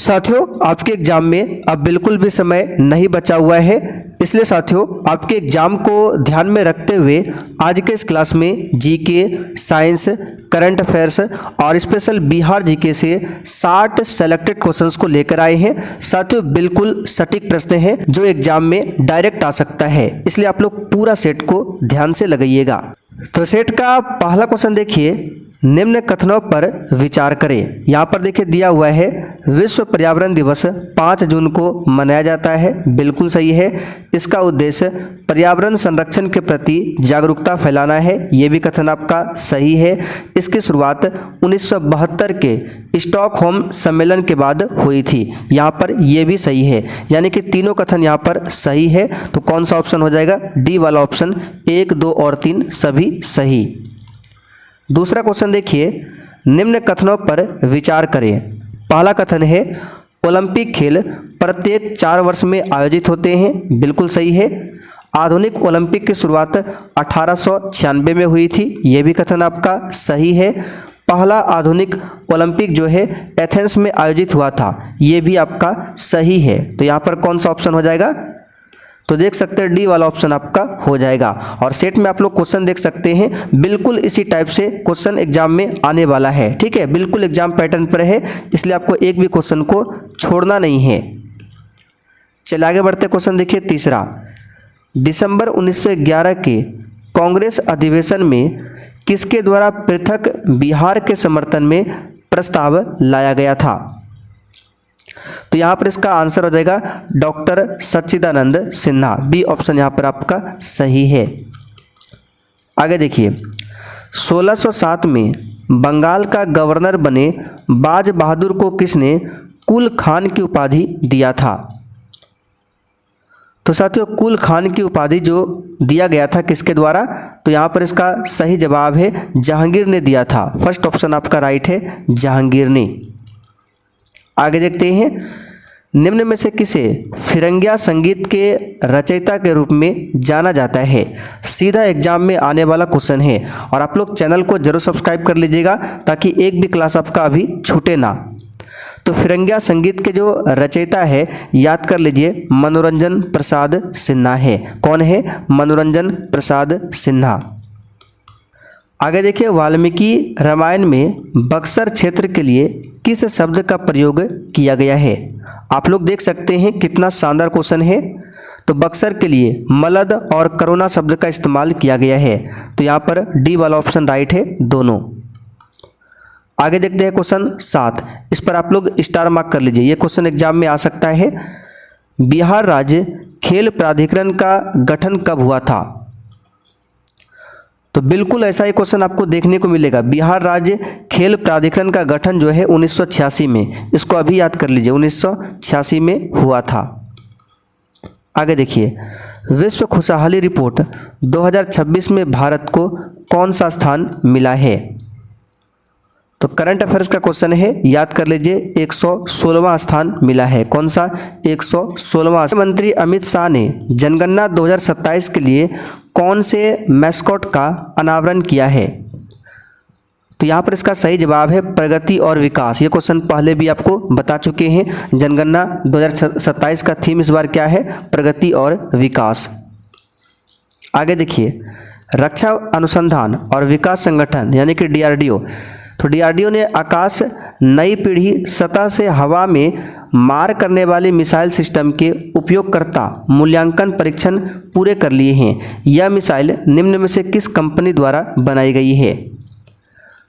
साथियों आपके एग्जाम में अब बिल्कुल भी समय नहीं बचा हुआ है, इसलिए साथियों आपके एग्जाम को ध्यान में रखते हुए आज के इस क्लास में जीके, साइंस, करंट अफेयर्स और स्पेशल बिहार जीके से 60 सेलेक्टेड क्वेश्चंस को लेकर आए हैं। साथियों बिल्कुल सटीक प्रश्न हैं जो एग्जाम में डायरेक्ट आ सकता है, इसलिए आप लोग पूरा सेट को ध्यान से लगाइएगा। तो सेट का पहला क्वेश्चन देखिए, निम्न कथनों पर विचार करें। यहाँ पर देखिए दिया हुआ है विश्व पर्यावरण दिवस 5 जून को मनाया जाता है, बिल्कुल सही है। इसका उद्देश्य पर्यावरण संरक्षण के प्रति जागरूकता फैलाना है, ये भी कथन आपका सही है। इसकी शुरुआत 1972 के स्टॉकहोम सम्मेलन के बाद हुई थी, यहाँ पर ये भी सही है, यानी कि तीनों कथन यहाँ पर सही है। तो कौन सा ऑप्शन हो जाएगा? डी वाला ऑप्शन, 1, 2 और 3 सभी सही। दूसरा क्वेश्चन देखिए, निम्न कथनों पर विचार करें। पहला कथन है ओलंपिक खेल प्रत्येक 4 वर्ष में आयोजित होते हैं, बिल्कुल सही है। आधुनिक ओलंपिक की शुरुआत 1896 में हुई थी, यह भी कथन आपका सही है। पहला आधुनिक ओलंपिक जो है एथेंस में आयोजित हुआ था, यह भी आपका सही है। तो यहाँ पर कौन सा ऑप्शन हो जाएगा? तो देख सकते हैं डी वाला ऑप्शन आपका हो जाएगा। और सेट में आप लोग क्वेश्चन देख सकते हैं, बिल्कुल इसी टाइप से क्वेश्चन एग्जाम में आने वाला है, ठीक है, बिल्कुल एग्जाम पैटर्न पर है, इसलिए आपको एक भी क्वेश्चन को छोड़ना नहीं है। चलिए आगे बढ़ते क्वेश्चन देखिए तीसरा, दिसंबर 1911 के कांग्रेस अधिवेशन में किसके द्वारा पृथक बिहार के समर्थन में प्रस्ताव लाया गया था? तो यहाँ पर इसका आंसर हो जाएगा डॉक्टर सच्चिदानंद सिन्हा, बी ऑप्शन यहाँ पर आपका सही है। आगे देखिए, 1607 में बंगाल का गवर्नर बने बाज बहादुर को किसने कुल खान की उपाधि दिया था? तो साथियों कुल खान की उपाधि जो दिया गया था किसके द्वारा? तो यहाँ पर इसका सही जवाब है जहांगीर ने दिया था, फर्स्ट ऑप्शन आपका राइट है, जहांगीर ने। आगे देखते हैं, निम्न में से किसे फिरंगिया संगीत के रचयिता के रूप में जाना जाता है? सीधा एग्जाम में आने वाला क्वेश्चन है और आप लोग चैनल को जरूर सब्सक्राइब कर लीजिएगा ताकि एक भी क्लास आपका अभी छूटे ना। तो फिरंगिया संगीत के जो रचयिता है याद कर लीजिए, मनोरंजन प्रसाद सिन्हा है। कौन है? मनोरंजन प्रसाद सिन्हा। आगे देखिए, वाल्मीकि रामायण में बक्सर क्षेत्र के लिए किस शब्द का प्रयोग किया गया है? आप लोग देख सकते हैं कितना शानदार क्वेश्चन है। तो बक्सर के लिए मलद और करुणा शब्द का इस्तेमाल किया गया है, तो यहाँ पर डी वाला ऑप्शन राइट है, दोनों। आगे देखते हैं क्वेश्चन 7, इस पर आप लोग स्टार मार्क कर लीजिए, ये क्वेश्चन एग्जाम में आ सकता है। बिहार राज्य खेल प्राधिकरण का गठन कब हुआ था? तो बिल्कुल ऐसा ही क्वेश्चन आपको देखने को मिलेगा। बिहार राज्य खेल प्राधिकरण का गठन जो है 1986 में, इसको अभी याद कर लीजिए, 1986 में हुआ था। आगे देखिए, विश्व खुशहाली रिपोर्ट 2026 में भारत को कौन सा स्थान मिला है? तो करंट अफेयर्स का क्वेश्चन है, याद कर लीजिए, 116वां स्थान मिला है। कौन सा? 116वां। मंत्री अमित शाह ने जनगणना 2027 के लिए कौन से मैस्कॉट का अनावरण किया है? तो यहाँ पर इसका सही जवाब है प्रगति और विकास। ये क्वेश्चन पहले भी आपको बता चुके हैं। जनगणना 2027 का थीम इस बार क्या है? प्रगति और विकास। आगे देखिए, रक्षा अनुसंधान और विकास संगठन यानी कि DRDO, तो DRDO ने आकाश नई पीढ़ी सतह से हवा में मार करने वाली मिसाइल सिस्टम के उपयोगकर्ता मूल्यांकन परीक्षण पूरे कर लिए हैं। यह मिसाइल निम्न में से किस कंपनी द्वारा बनाई गई है?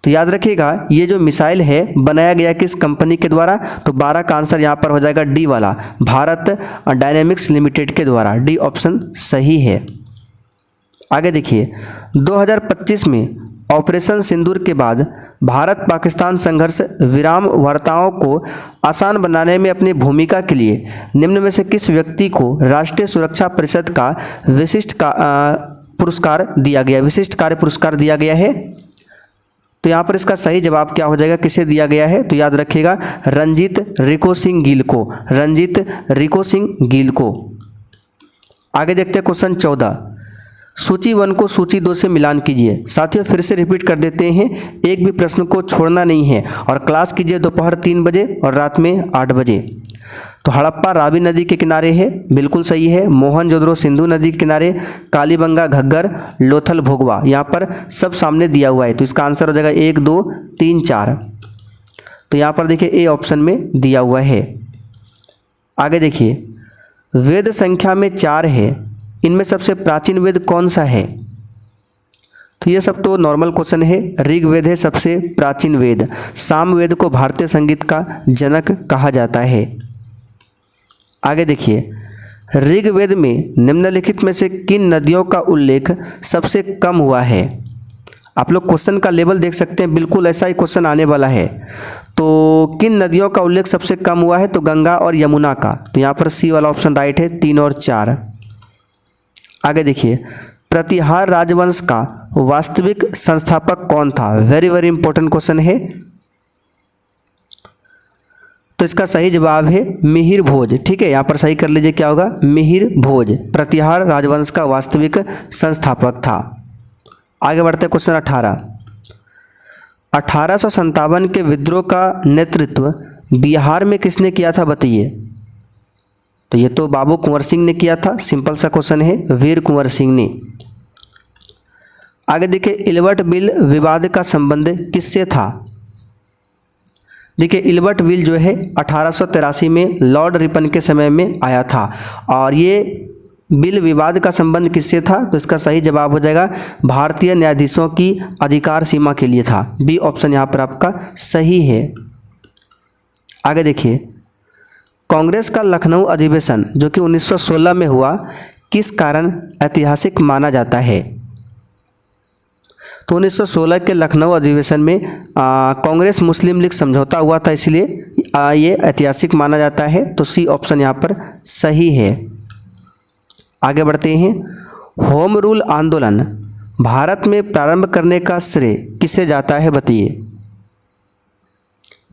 तो याद रखिएगा, ये जो मिसाइल है बनाया गया किस कंपनी के द्वारा? तो 12 का आंसर यहाँ पर हो जाएगा डी वाला, भारत डायनेमिक्स लिमिटेड के द्वारा, डी ऑप्शन सही है। आगे देखिए, 2025 में ऑपरेशन सिंदूर के बाद भारत पाकिस्तान संघर्ष विराम वार्ताओं को आसान बनाने में अपनी भूमिका के लिए निम्न में से किस व्यक्ति को राष्ट्रीय सुरक्षा परिषद का विशिष्ट पुरस्कार दिया गया, विशिष्ट कार्य पुरस्कार दिया गया है? तो यहाँ पर इसका सही जवाब क्या हो जाएगा, किसे दिया गया है? तो याद रखिएगा, रंजीत रिको सिंह गिल को, रंजीत रिको सिंह गिल को। आगे देखते हैं क्वेश्चन 14, सूची 1 को सूची 2 से मिलान कीजिए। साथियों फिर से रिपीट कर देते हैं, एक भी प्रश्न को छोड़ना नहीं है और क्लास कीजिए दोपहर 3 बजे और रात में 8 बजे। तो हड़प्पा रावी नदी के किनारे है, बिल्कुल सही है। मोहनजोदड़ो सिंधु नदी के किनारे, कालीबंगा घग्गर, लोथल भोगवा, यहाँ पर सब सामने दिया हुआ है। तो इसका आंसर हो जाएगा 1 2 3 4। तो यहाँ पर देखिए ए ऑप्शन में दिया हुआ है। आगे देखिए, वेद संख्या में 4 है, इनमें सबसे प्राचीन वेद कौन सा है? तो ये सब तो नॉर्मल क्वेश्चन है। ऋग्वेद है सबसे प्राचीन वेद। सामवेद को भारतीय संगीत का जनक कहा जाता है। आगे देखिए, ऋग्वेद में निम्नलिखित में से किन नदियों का उल्लेख सबसे कम हुआ है? आप लोग क्वेश्चन का लेवल देख सकते हैं, बिल्कुल ऐसा ही क्वेश्चन आने वाला है। तो किन नदियों का उल्लेख सबसे कम हुआ है? तो गंगा और यमुना का। तो यहाँ पर सी वाला ऑप्शन राइट है, 3 और 4। आगे देखिए, प्रतिहार राजवंश का वास्तविक संस्थापक कौन था? वेरी वेरी इंपॉर्टेंट क्वेश्चन है। तो इसका सही जवाब है मिहिर भोज। ठीक है, यहाँ पर सही कर लीजिए, क्या होगा? मिहिर भोज प्रतिहार राजवंश का वास्तविक संस्थापक था। आगे बढ़ते हैं, क्वेश्चन 18। 1857 के विद्रोह का नेतृत्व बिहार में किसने किया था, बताइए। तो ये तो बाबू कुंवर सिंह ने किया था, सिंपल सा क्वेश्चन है, वीर कुंवर सिंह ने। आगे देखिए, इल्बर्ट बिल विवाद का संबंध किससे था? देखिए, इल्बर्ट बिल जो है 1883 में लॉर्ड रिपन के समय में आया था और ये बिल विवाद का संबंध किससे था? तो इसका सही जवाब हो जाएगा भारतीय न्यायाधीशों की अधिकार सीमा के लिए था। बी ऑप्शन यहाँ पर आपका सही है। आगे देखिए, कांग्रेस का लखनऊ अधिवेशन जो कि 1916 में हुआ, किस कारण ऐतिहासिक माना जाता है? तो 1916 के लखनऊ अधिवेशन में कांग्रेस मुस्लिम लीग समझौता हुआ था, इसलिए ये ऐतिहासिक माना जाता है। तो सी ऑप्शन यहाँ पर सही है। आगे बढ़ते हैं, होम रूल आंदोलन भारत में प्रारंभ करने का श्रेय किसे जाता है, बताइए।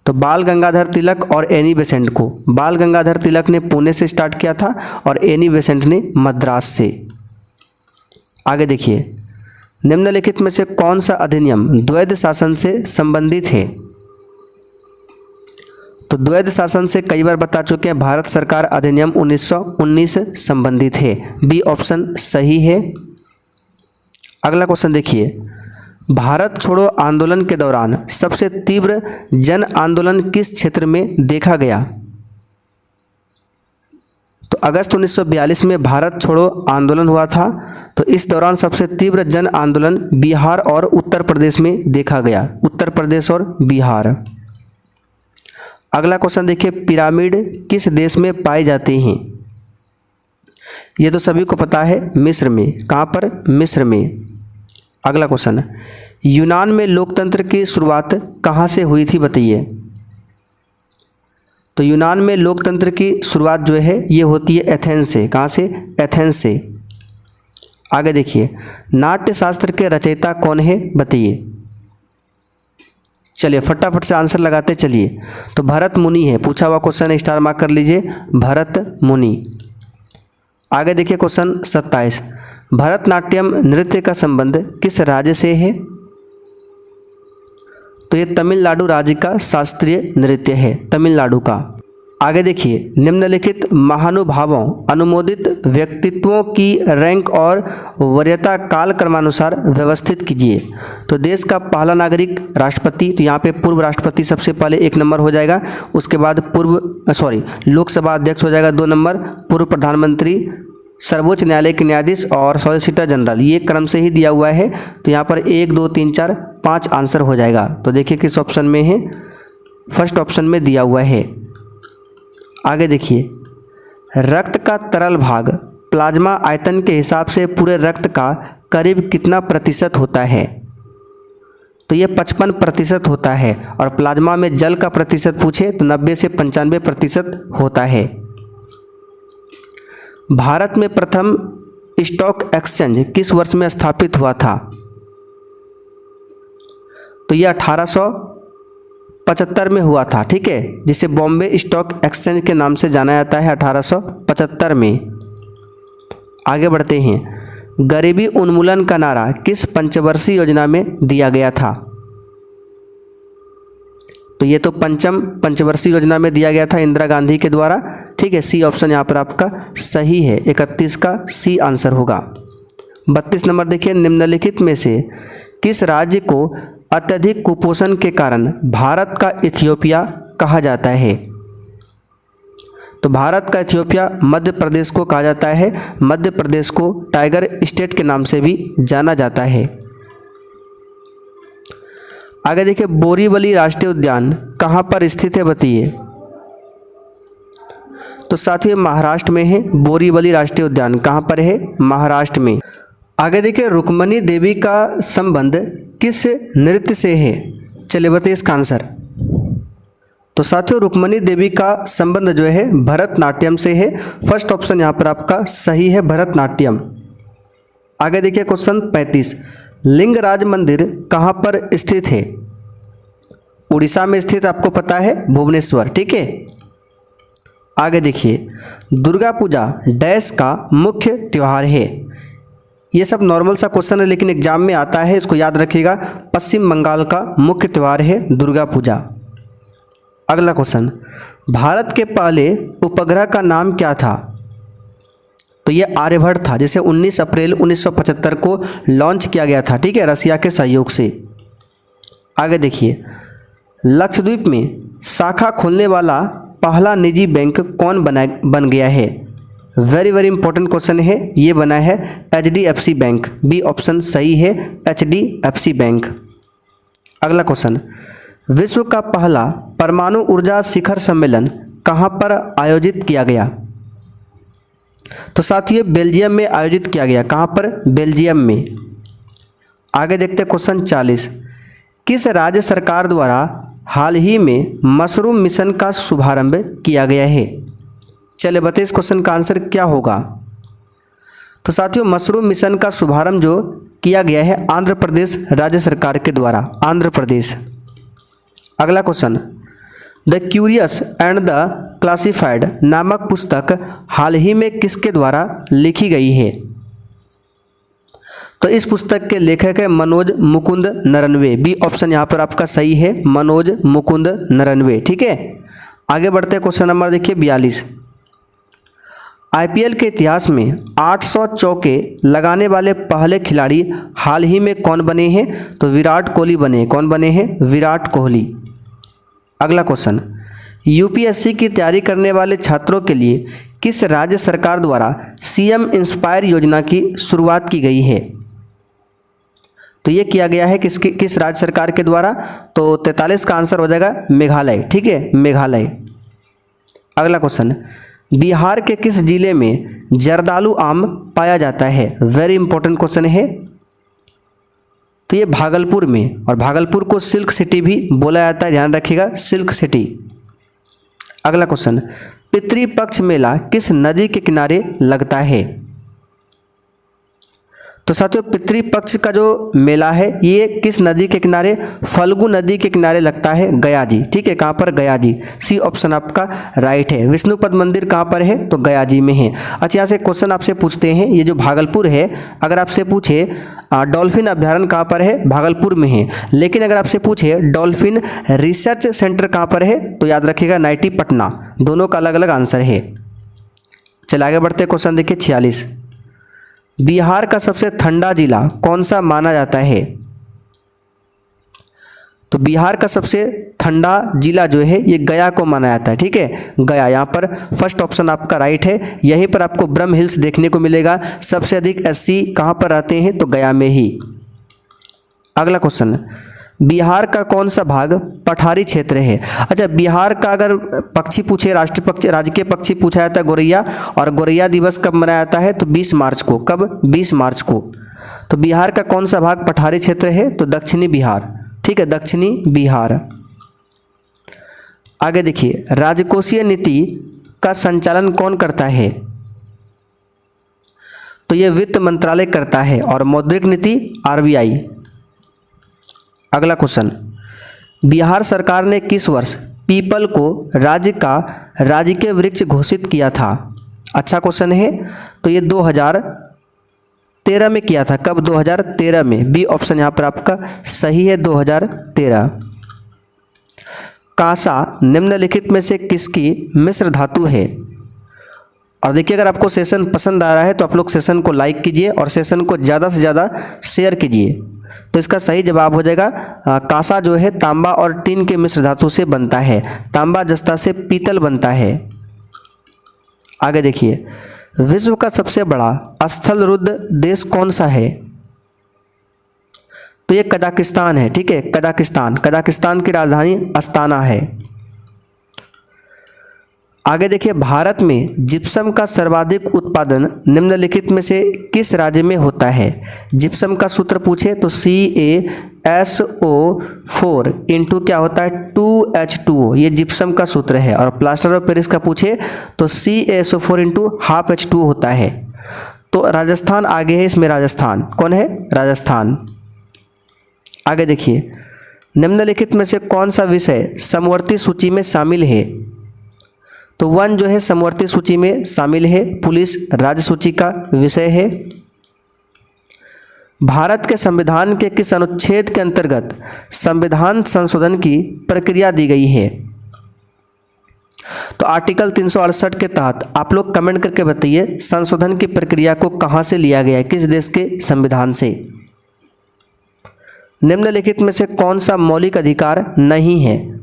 तो बाल गंगाधर तिलक और एनी बेसेंट को। बाल गंगाधर तिलक ने पुणे से स्टार्ट किया था और एनी बेसेंट ने मद्रास से। आगे देखिए, निम्नलिखित में से कौन सा अधिनियम द्वैध शासन से संबंधित है? तो द्वैध शासन से कई बार बता चुके हैं, भारत सरकार अधिनियम 1919 संबंधित है। बी ऑप्शन सही है। अगला क्वेश्चन देखिए, भारत छोड़ो आंदोलन के दौरान सबसे तीव्र जन आंदोलन किस क्षेत्र में देखा गया? तो अगस्त 1942 में भारत छोड़ो आंदोलन हुआ था, तो इस दौरान सबसे तीव्र जन आंदोलन बिहार और उत्तर प्रदेश में देखा गया। उत्तर प्रदेश और बिहार। अगला क्वेश्चन देखिए, पिरामिड किस देश में पाए जाते हैं? ये तो सभी को पता है, मिस्र में। कहाँ पर? मिस्र में। अगला क्वेश्चन, यूनान में लोकतंत्र की शुरुआत कहाँ से हुई थी, बताइए। तो यूनान में लोकतंत्र की शुरुआत जो है ये होती है एथेंस से। कहाँ से? एथेंस से। आगे देखिए, नाट्यशास्त्र के रचयिता कौन है, बताइए। चलिए फटाफट से आंसर लगाते चलिए। तो भरत मुनि है, पूछा हुआ क्वेश्चन है, स्टार मार्क कर लीजिए, भरत मुनि। आगे देखिए क्वेश्चन 27, भरतनाट्यम नृत्य का संबंध किस राज्य से है? तो ये तमिलनाडु राज्य का शास्त्रीय नृत्य है, तमिलनाडु का। आगे देखिए, निम्नलिखित महानुभावों अनुमोदित व्यक्तित्वों की रैंक और वरीयता काल क्रमानुसार व्यवस्थित कीजिए। तो देश का पहला नागरिक राष्ट्रपति, तो यहाँ पे पूर्व राष्ट्रपति सबसे पहले 1 नंबर हो जाएगा। उसके बाद लोकसभा अध्यक्ष हो जाएगा 2 नंबर, पूर्व प्रधानमंत्री, सर्वोच्च न्यायालय के न्यायाधीश और सॉलिसिटर जनरल, ये क्रम से ही दिया हुआ है। तो यहाँ पर 1 2 3 4 5 आंसर हो जाएगा। तो देखिए किस ऑप्शन में है, फर्स्ट ऑप्शन में दिया हुआ है। आगे देखिए, रक्त का तरल भाग प्लाज्मा आयतन के हिसाब से पूरे रक्त का करीब कितना प्रतिशत होता है? तो ये 55% होता है और प्लाज्मा में जल का प्रतिशत पूछे तो 90 से 95% होता है। भारत में प्रथम स्टॉक एक्सचेंज किस वर्ष में स्थापित हुआ था? तो ये 1875 में हुआ था, ठीक है, जिसे बॉम्बे स्टॉक एक्सचेंज के नाम से जाना जाता है, 1875 में। आगे बढ़ते हैं, गरीबी उन्मूलन का नारा किस पंचवर्षीय योजना में दिया गया था? तो ये तो पंचम पंचवर्षीय योजना में दिया गया था इंदिरा गांधी के द्वारा। ठीक है, सी ऑप्शन यहाँ पर आपका सही है, 31 का सी आंसर होगा। 32 नंबर देखिए, निम्नलिखित में से किस राज्य को अत्यधिक कुपोषण के कारण भारत का इथियोपिया कहा जाता है? तो भारत का इथियोपिया मध्य प्रदेश को कहा जाता है। मध्य प्रदेश को टाइगर स्टेट के नाम से भी जाना जाता है। आगे देखिए, बोरीवली राष्ट्रीय उद्यान कहाँ पर स्थित है बताइए? तो साथियों महाराष्ट्र में है। बोरीवली राष्ट्रीय उद्यान कहाँ पर है? महाराष्ट्र में। आगे देखिए, रुक्मणी देवी का संबंध किस नृत्य से है? चलिए बताइए इसका आंसर। तो साथियों रुक्मणी देवी का संबंध जो है भरतनाट्यम से है। फर्स्ट ऑप्शन यहाँ पर आपका सही है, भरतनाट्यम। आगे देखिए क्वेश्चन 35, लिंगराज मंदिर कहाँ पर स्थित है? उड़ीसा में स्थित, आपको पता है, भुवनेश्वर। ठीक है। आगे देखिए, दुर्गा पूजा डैश का मुख्य त्योहार है। ये सब नॉर्मल सा क्वेश्चन है लेकिन एग्जाम में आता है, इसको याद रखिएगा। पश्चिम बंगाल का मुख्य त्योहार है दुर्गा पूजा। अगला क्वेश्चन, भारत के पहले उपग्रह का नाम क्या था? तो ये आर्यभट्ट था, जिसे 19 अप्रैल 1975 को लॉन्च किया गया था। ठीक है, रसिया के सहयोग से। आगे देखिए, लक्षद्वीप में शाखा खोलने वाला पहला निजी बैंक कौन बन गया है? वेरी वेरी इंपॉर्टेंट क्वेश्चन है। ये बना है HDFC बैंक। बी ऑप्शन सही है, HDFC बैंक। अगला क्वेश्चन, विश्व का पहला परमाणु ऊर्जा शिखर सम्मेलन कहाँ पर आयोजित किया गया? तो साथियों बेल्जियम में आयोजित किया गया। कहाँ पर? बेल्जियम में। आगे देखते हैं क्वेश्चन 40, किस राज्य सरकार द्वारा हाल ही में मशरूम मिशन का शुभारंभ किया गया है? चलिए बताइए इस क्वेश्चन का आंसर क्या होगा। तो साथियों मशरूम मिशन का शुभारंभ जो किया गया है आंध्र प्रदेश राज्य सरकार के द्वारा, आंध्र प्रदेश। अगला question, the curious and the classified नामक पुस्तक हाल ही में किसके द्वारा लिखी गई है? तो इस पुस्तक के लेखक है मनोज मुकुंद नरनवे। बी ऑप्शन यहाँ पर आपका सही है, मनोज मुकुंद नरनवे। ठीक है। आगे बढ़ते हैं, क्वेश्चन नंबर देखिए 42, IPL के इतिहास में 800 चौके लगाने वाले पहले खिलाड़ी हाल ही में कौन बने हैं? तो विराट कोहली बने। कौन बने हैं? विराट कोहली। अगला क्वेश्चन, UPSC की तैयारी करने वाले छात्रों के लिए किस राज्य सरकार द्वारा CM इंस्पायर योजना की शुरुआत की गई है? तो ये किया गया है किस राज्य सरकार के द्वारा? तो 43 का आंसर हो जाएगा मेघालय। ठीक है, मेघालय। अगला क्वेश्चन, बिहार के किस जिले में जर्दालू आम पाया जाता है? वेरी इंपॉर्टेंट क्वेश्चन है। तो ये भागलपुर में, और भागलपुर को सिल्क सिटी भी बोला जाता है, ध्यान रखिएगा, सिल्क सिटी। अगला क्वेश्चन, पितृपक्ष मेला किस नदी के किनारे लगता है? तो साथियों पितृपक्ष का जो मेला है ये किस नदी के किनारे? फल्गु नदी के किनारे लगता है, गया जी। ठीक है, कहाँ पर? गया जी। सी ऑप्शन आपका राइट है। विष्णुपद मंदिर कहाँ पर है? तो गया जी में है। अच्छा, यहाँ से क्वेश्चन आपसे पूछते हैं, ये जो भागलपुर है, अगर आपसे पूछे डॉल्फिन अभ्यारण्य कहाँ पर है? भागलपुर में है। लेकिन अगर आपसे पूछे डॉल्फिन रिसर्च सेंटर कहाँ पर है, तो याद रखिएगा नाइटी पटना। दोनों का अलग अलग आंसर है। चलिए आगे बढ़ते, क्वेश्चन देखिए 46, बिहार का सबसे ठंडा जिला कौन सा माना जाता है? तो बिहार का सबसे ठंडा जिला जो है ये गया को माना जाता है। ठीक है, गया। यहाँ पर फर्स्ट ऑप्शन आपका राइट है। यहीं पर आपको ब्रह्म हिल्स देखने को मिलेगा। सबसे अधिक SC कहाँ पर रहते हैं? तो गया में ही। अगला क्वेश्चन, बिहार का कौन सा भाग पठारी क्षेत्र है? अच्छा, बिहार का अगर पक्षी पूछे, राष्ट्रीय पक्षी, राजकीय पक्षी पूछा जाता है गोरैया, और गोरैया दिवस कब मनाया जाता है? तो 20 मार्च को। कब? 20 मार्च को। तो बिहार का कौन सा भाग पठारी क्षेत्र है? तो दक्षिणी बिहार। ठीक है, दक्षिणी बिहार। आगे देखिए, राजकोषीय नीति का संचालन कौन करता है? तो ये वित्त मंत्रालय करता है, और मौद्रिक नीति RBI। अगला क्वेश्चन, बिहार सरकार ने किस वर्ष पीपल को राज्य का राजकीय वृक्ष घोषित किया था? अच्छा क्वेश्चन है। तो ये 2013 में किया था। कब? 2013 में। बी ऑप्शन यहाँ पर आपका सही है, 2013। कांसा निम्नलिखित में से किसकी मिश्र धातु है? और देखिए, अगर आपको सेशन पसंद आ रहा है तो आप लोग सेशन को लाइक कीजिए और सेशन को ज़्यादा से ज़्यादा शेयर कीजिए। तो इसका सही जवाब हो जाएगा कांसा जो है तांबा और टीन के मिश्र धातु से बनता है। तांबा जस्ता से पीतल बनता है। आगे देखिए, विश्व का सबसे बड़ा स्थल रुद्ध देश कौन सा है? तो ये कजाकिस्तान है। ठीक है, कजाकिस्तान की राजधानी अस्ताना है। आगे देखिए, भारत में जिप्सम का सर्वाधिक उत्पादन निम्नलिखित में से किस राज्य में होता है? जिप्सम का सूत्र पूछे तो CaSO4 इंटू क्या होता है? 2H2O, ये जिप्सम का सूत्र है। और प्लास्टर ऑफ पेरिस का पूछे तो CaSO4 इंटू हाफ H2O होता है। तो राजस्थान आगे है इसमें। राजस्थान कौन है? राजस्थान। आगे देखिए, निम्नलिखित में से कौन सा विषय समवर्ती सूची में शामिल है? तो वन जो है समवर्ती सूची में शामिल है। पुलिस राज्य सूची का विषय है। भारत के संविधान के किस अनुच्छेद के अंतर्गत संविधान संशोधन की प्रक्रिया दी गई है? तो आर्टिकल 368 के तहत आप लोग कमेंट करके बताइए संशोधन की प्रक्रिया को कहां से लिया गया है, किस देश के संविधान से? निम्नलिखित में से कौन सा मौलिक अधिकार नहीं है?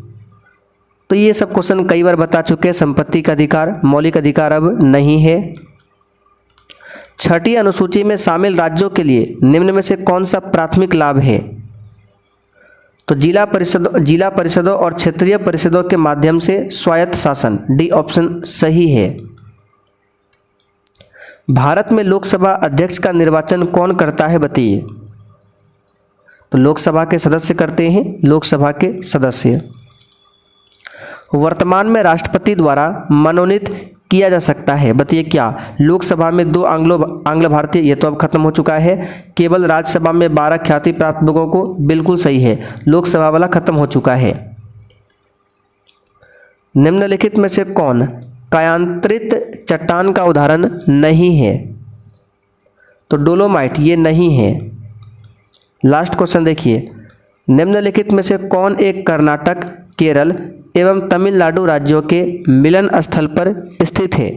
तो ये सब क्वेश्चन कई बार बता चुके हैं। संपत्ति का अधिकार, मौलिक अधिकार अब नहीं है। छठी अनुसूची में शामिल राज्यों के लिए निम्न में से कौन सा प्राथमिक लाभ है? तो जिला परिषदों और क्षेत्रीय परिषदों के माध्यम से स्वायत्त शासन। डी ऑप्शन सही है। भारत में लोकसभा अध्यक्ष का निर्वाचन कौन करता है बताइए? तो लोकसभा के सदस्य करते हैं, लोकसभा के सदस्य। वर्तमान में राष्ट्रपति द्वारा मनोनीत किया जा सकता है, बताइए क्या? लोकसभा में 2 आंग्ल भारतीय, ये तो अब खत्म हो चुका है। केवल राज्यसभा में 12 ख्याति प्राप्त लोगों को, बिल्कुल सही है, लोकसभा वाला खत्म हो चुका है। निम्नलिखित में से कौन कायांतरित चट्टान का उदाहरण नहीं है? तो डोलोमाइट ये नहीं है। लास्ट क्वेश्चन देखिए, निम्नलिखित में से कौन एक कर्नाटक, केरल एवं तमिलनाडु राज्यों के मिलन स्थल पर स्थित है?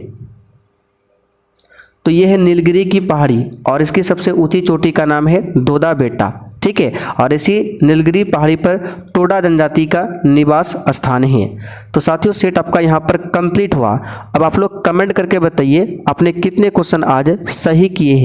तो यह है नीलगिरी की पहाड़ी और इसकी सबसे ऊंची चोटी का नाम है दोदा बेटा। ठीक है, और इसी नीलगिरी पहाड़ी पर टोडा जनजाति का निवास स्थान है। तो साथियों, सेट आपका यहाँ पर कंप्लीट हुआ। अब आप लोग कमेंट करके बताइए आपने कितने क्वेश्चन आज सही किए हैं।